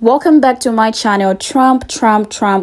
Welcome back to my channel. Trump.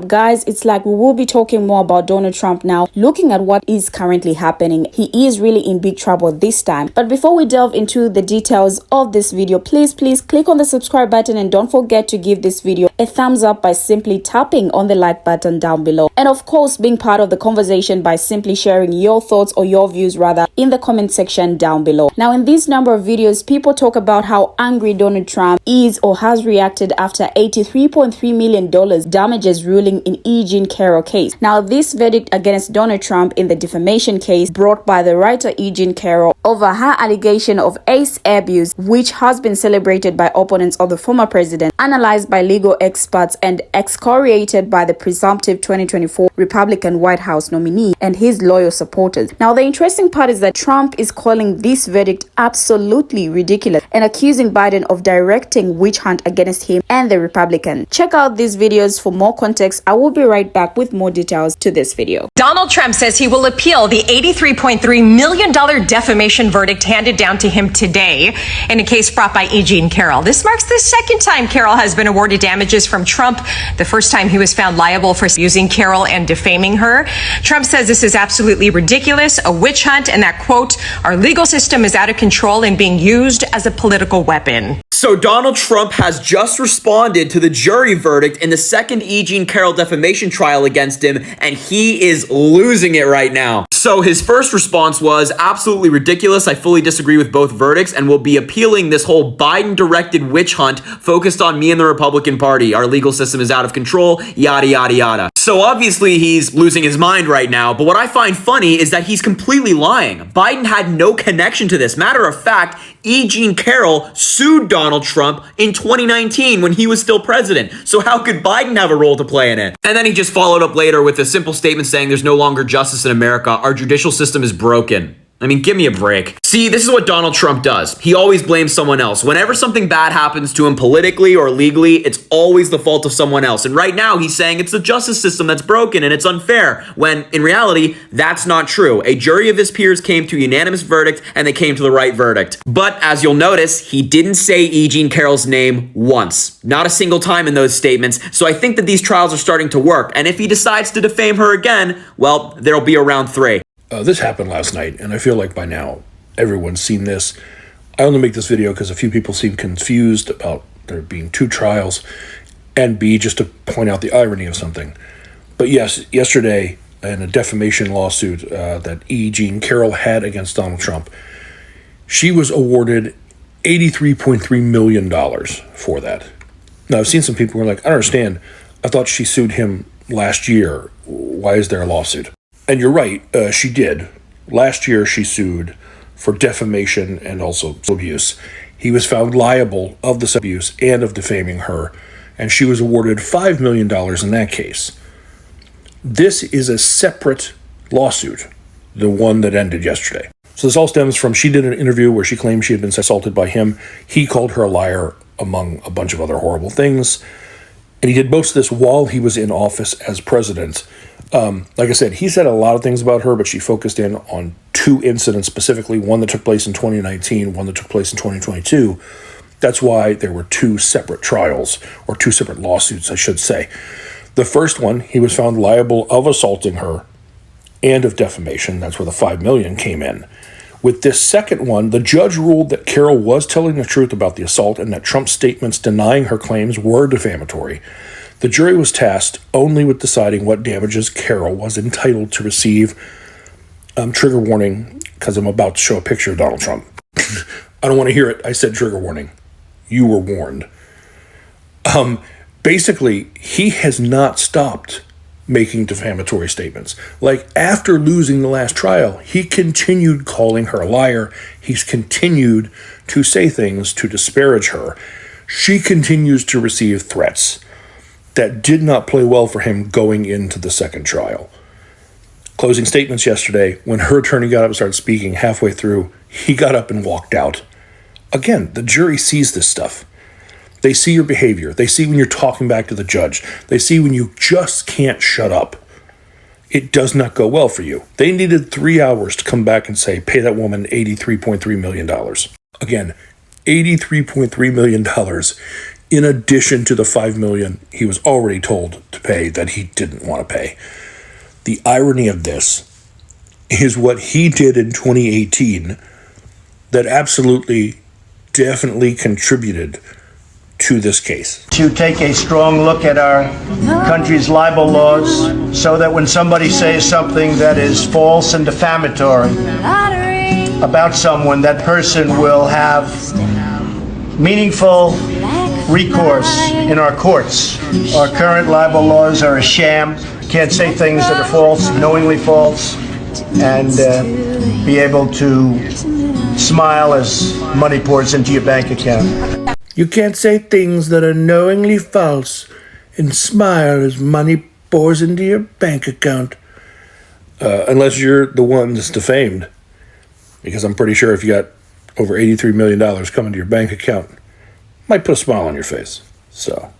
Guys, it's like we will be talking more about Donald Trump now, looking at what is currently happening. He is really in big trouble this time. But before we delve into the details of this video, please click on the subscribe button and don't forget to give this video a thumbs up by simply tapping on the like button down below. And of course, being part of the conversation by simply sharing your thoughts or your views rather in the comment section down below. Now, in this number of videos, people talk about how angry Donald Trump is or has reacted after $83.3 million damages ruling in E. Jean Carroll case. Now, this verdict against Donald Trump in the defamation case brought by the writer E. Jean Carroll over her allegation of ace abuse, which has been celebrated by opponents of the former president, analyzed by legal experts, and excoriated by the presumptive 2024 Republican White House nominee and his loyal supporters. Now, the interesting part is that Trump is calling this verdict absolutely ridiculous and accusing Biden of directing witch hunt against him and the Republican. Check out these videos for more context. I will be right back with more details to this video. Donald Trump says he will appeal the $83.3 million defamation verdict handed down to him today in a case brought by E. Jean Carroll. This marks the second time Carroll has been awarded damages from Trump. The first time he was found liable for using Carroll and defaming her. Trump says this is absolutely ridiculous, a witch hunt, and that, quote, our legal system is out of control and being used as a political weapon. So Donald Trump has just responded to the jury verdict in the second E. Jean Carroll defamation trial against him, and he is losing it right now. So his first response was absolutely ridiculous. I fully disagree with both verdicts and will be appealing this whole Biden-directed witch hunt focused on me and the Republican Party. Our legal system is out of control, yada, yada, yada. So obviously he's losing his mind right now, but what I find funny is that he's completely lying. Biden had no connection to this. Matter of fact, E. Jean Carroll sued Donald Trump in 2019 when he was still president. So how could Biden have a role to play in it? And then he just followed up later with a simple statement saying there's no longer justice in America. Our judicial system is broken. I mean, give me a break. See, this is what Donald Trump does. He always blames someone else. Whenever something bad happens to him politically or legally, it's always the fault of someone else. And right now he's saying it's the justice system that's broken and it's unfair, when in reality, that's not true. A jury of his peers came to a unanimous verdict and they came to the right verdict. But as you'll notice, he didn't say E. Jean Carroll's name once. Not a single time in those statements. So I think that these trials are starting to work. And if he decides to defame her again, well, there'll be a round 3. This happened last night, and I feel like by now everyone's seen this. I only make this video because a few people seem confused about there being 2 trials, and B, just to point out the irony of something. But yes, yesterday, in a defamation lawsuit that E. Jean Carroll had against Donald Trump, she was awarded $83.3 million for that. Now, I've seen some people who are like, I don't understand. I thought she sued him last year. Why is there a lawsuit? And you're right, she did. Last year, she sued for defamation and also abuse. He was found liable of this abuse and of defaming her, and she was awarded $5 million in that case. This is a separate lawsuit, the one that ended yesterday. So this all stems from, she did an interview where she claimed she had been assaulted by him. He called her a liar, among a bunch of other horrible things. And he did most of this while he was in office as president. Like I said, he said a lot of things about her, but she focused in on 2 incidents specifically, one that took place in 2019, one that took place in 2022. That's why there were 2 separate trials, or 2 separate lawsuits, I should say. The first one, he was found liable of assaulting her and of defamation. That's where the $5 million came in. With this second one, the judge ruled that Carroll was telling the truth about the assault and that Trump's statements denying her claims were defamatory. The jury was tasked only with deciding what damages Carroll was entitled to receive. Trigger warning, because I'm about to show a picture of Donald Trump. I don't want to hear it. I said trigger warning. You were warned. Basically, he has not stopped making defamatory statements. Like, after losing the last trial, he continued calling her a liar. He's continued to say things to disparage her. She continues to receive threats. That did not play well for him going into the second trial. Closing statements yesterday, when her attorney got up and started speaking halfway through, he got up and walked out. Again, the jury sees this stuff. They see your behavior. They see when you're talking back to the judge. They see when you just can't shut up. It does not go well for you. They needed 3 hours to come back and say, pay that woman $83.3 million. Again, $83.3 million in addition to the $5 million he was already told to pay that he didn't want to pay. The irony of this is what he did in 2018 that absolutely, definitely contributed to this case. To take a strong look at our country's libel laws so that when somebody says something that is false and defamatory about someone, that person will have meaningful recourse in our courts. Our current libel laws are a sham. Can't say things that are false, knowingly false, and be able to smile as money pours into your bank account. You can't say things that are knowingly false and smile as money pours into your bank account. Unless you're the one that's defamed. Because I'm pretty sure if you got over $83 million coming to your bank account, might put a smile on your face. So,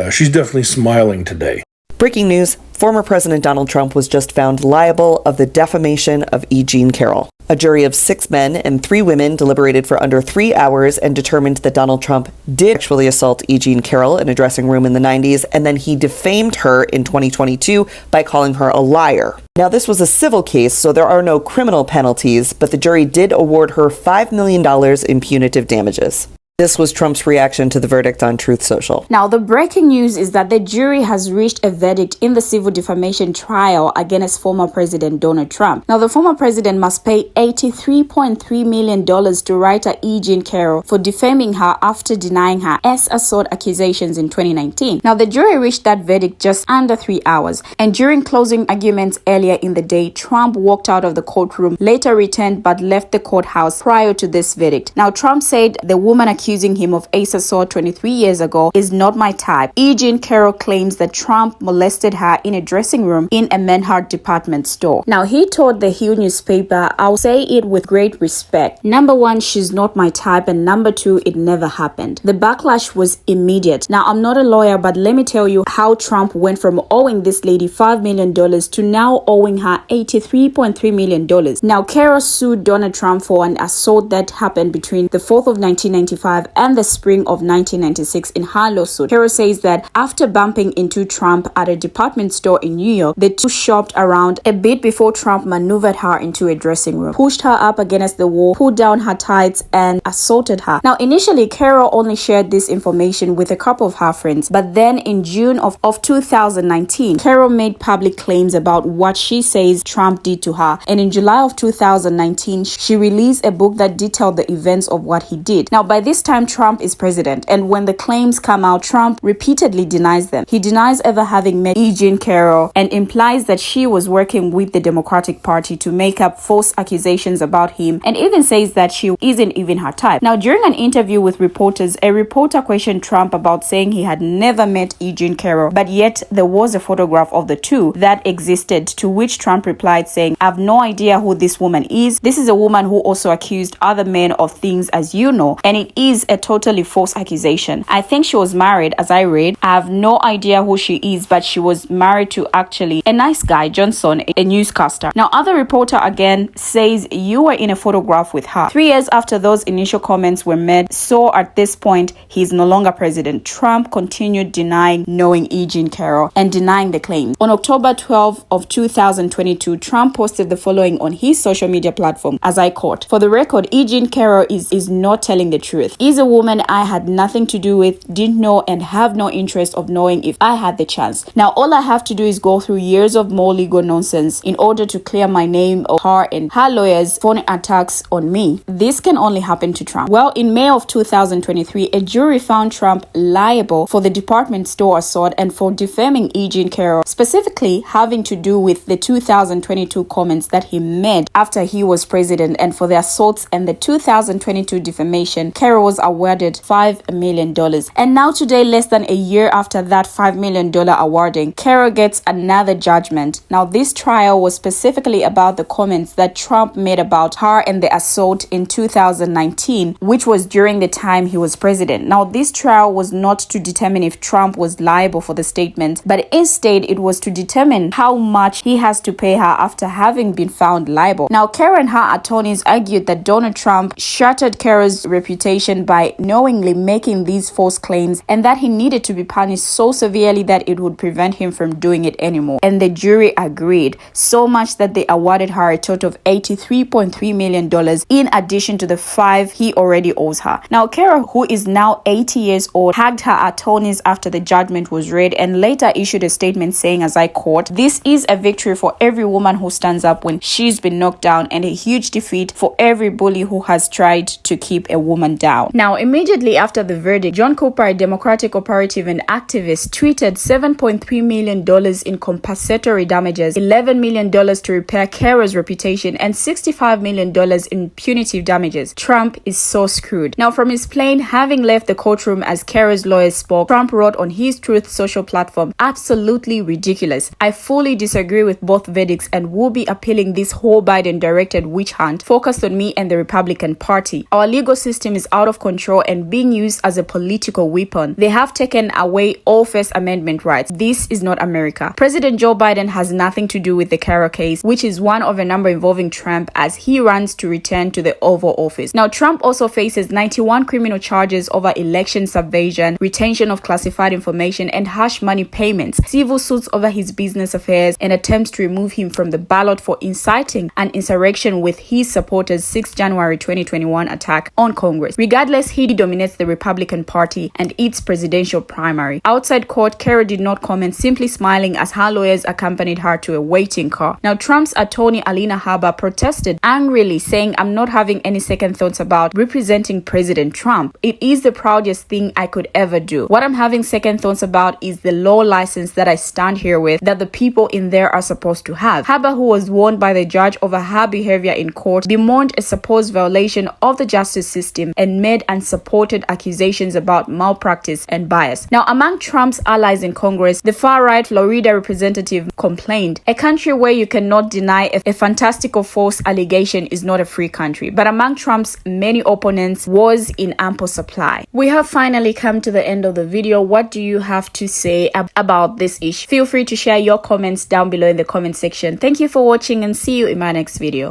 she's definitely smiling today. Breaking news, former President Donald Trump was just found liable of the defamation of E. Jean Carroll. A jury of 6 men and 3 women deliberated for under 3 hours and determined that Donald Trump did actually assault E. Jean Carroll in a dressing room in the 90s, and then he defamed her in 2022 by calling her a liar. Now, this was a civil case, so there are no criminal penalties, but the jury did award her $5 million in punitive damages. This was Trump's reaction to the verdict on Truth Social. Now, the breaking news is that the jury has reached a verdict in the civil defamation trial against former President Donald Trump. Now, the former president must pay $83.3 million to writer E. Jean Carroll for defaming her after denying her assault accusations in 2019. Now, the jury reached that verdict just under 3 hours. And during closing arguments earlier in the day, Trump walked out of the courtroom, later returned but left the courthouse prior to this verdict. Now, Trump said the woman accusing him of assault 23 years ago is not my type. E. Jean Carroll claims that Trump molested her in a dressing room in a Manhattan department store. Now, he told the Hill newspaper, "I'll say it with great respect. Number one, she's not my type, and number two, it never happened." The backlash was immediate. Now, I'm not a lawyer, but let me tell you how Trump went from owing this lady $5 million to now owing her $83.3 million. Now, Carroll sued Donald Trump for an assault that happened between the 4th of 1995 and the spring of 1996 in her lawsuit. Carroll says that after bumping into Trump at a department store in New York, the two shopped around a bit before Trump maneuvered her into a dressing room, pushed her up against the wall, pulled down her tights, and assaulted her. Now, initially, Carroll only shared this information with a couple of her friends, but then in June of 2019, Carroll made public claims about what she says Trump did to her, and in July of 2019, she released a book that detailed the events of what he did. Now, by this time, Trump is president, and when the claims come out, Trump repeatedly denies them. He denies ever having met E. Jean Carroll and implies that she was working with the Democratic Party to make up false accusations about him, and even says that she isn't even her type. Now, during an interview with reporters, a reporter questioned Trump about saying he had never met E. Jean Carroll, but yet there was a photograph of the two that existed, to which Trump replied saying, "I've no idea who this woman is. This is a woman who also accused other men of things, as you know, and it is a totally false accusation. I think she was married, as I read. I have no idea who she is, but she was married to actually a nice guy, Johnson, a newscaster." Now, other reporter again says, "You were in a photograph with her." 3 years after those initial comments were made, so at this point, he's no longer president. Trump continued denying knowing E. Jean Carroll and denying the claims. On October 12 of 2022, Trump posted the following on his social media platform, as I quote, "For the record, E. Jean Carroll is not telling the truth. Is a woman I had nothing to do with, didn't know, and have no interest of knowing if I had the chance. Now, all I have to do is go through years of more legal nonsense in order to clear my name of her and her lawyers' phone attacks on me. This can only happen to Trump." Well, in May of 2023, a jury found Trump liable for the department store assault and for defaming E. Jean Carroll, specifically having to do with the 2022 comments that he made after he was president, and for the assaults and the 2022 defamation, Carroll was awarded $5 million. And now today, less than a year after that $5 million awarding, Carroll gets another judgment. Now, this trial was specifically about the comments that Trump made about her and the assault in 2019, which was during the time he was president. Now, this trial was not to determine if Trump was liable for the statement, but instead it was to determine how much he has to pay her after having been found liable. Now, Carroll and her attorneys argued that Donald Trump shattered Carroll's reputation conviction by knowingly making these false claims, and that he needed to be punished so severely that it would prevent him from doing it anymore. And the jury agreed, so much that they awarded her a total of $83.3 million in addition to the $5 he already owes her. Now, Carroll, who is now 80 years old, hugged her attorneys after the judgment was read and later issued a statement saying, as I quote, "This is a victory for every woman who stands up when she's been knocked down, and a huge defeat for every bully who has tried to keep a woman down." Now, immediately after the verdict, John Cooper, a Democratic operative and activist, tweeted $7.3 million in compensatory damages, $11 million to repair Carroll's reputation, and $65 million in punitive damages. Trump is so screwed. Now, from his plane, having left the courtroom as Carroll's lawyers spoke, Trump wrote on his Truth Social platform, "Absolutely ridiculous. I fully disagree with both verdicts and will be appealing this whole Biden-directed witch hunt focused on me and the Republican Party. Our legal system is out of control and being used as a political weapon. They have taken away all First Amendment rights. This is not America." President Joe Biden has nothing to do with the Carroll case, which is one of a number involving Trump as he runs to return to the Oval Office. Now, Trump also faces 91 criminal charges over election subversion, retention of classified information, and hush money payments, civil suits over his business affairs, and attempts to remove him from the ballot for inciting an insurrection with his supporters' 6 January 2021 attack on Congress. Regardless, he dominates the Republican Party and its presidential primary. Outside court, Carroll did not comment, simply smiling as her lawyers accompanied her to a waiting car. Now, Trump's attorney Alina Habba protested angrily, saying, "I'm not having any second thoughts about representing President Trump. It is the proudest thing I could ever do. What I'm having second thoughts about is the law license that I stand here with that the people in there are supposed to have." Habba, who was warned by the judge over her behavior in court, bemoaned a supposed violation of the justice system and made unsupported accusations about malpractice and bias. Now, among Trump's allies in Congress, the far-right Florida representative complained, "A country where you cannot deny a fantastical false allegation is not a free country." But among Trump's many opponents was in ample supply. We have finally come to the end of the video. What do you have to say about this issue? Feel free to share your comments down below in the comment section. Thank you for watching and see you in my next video.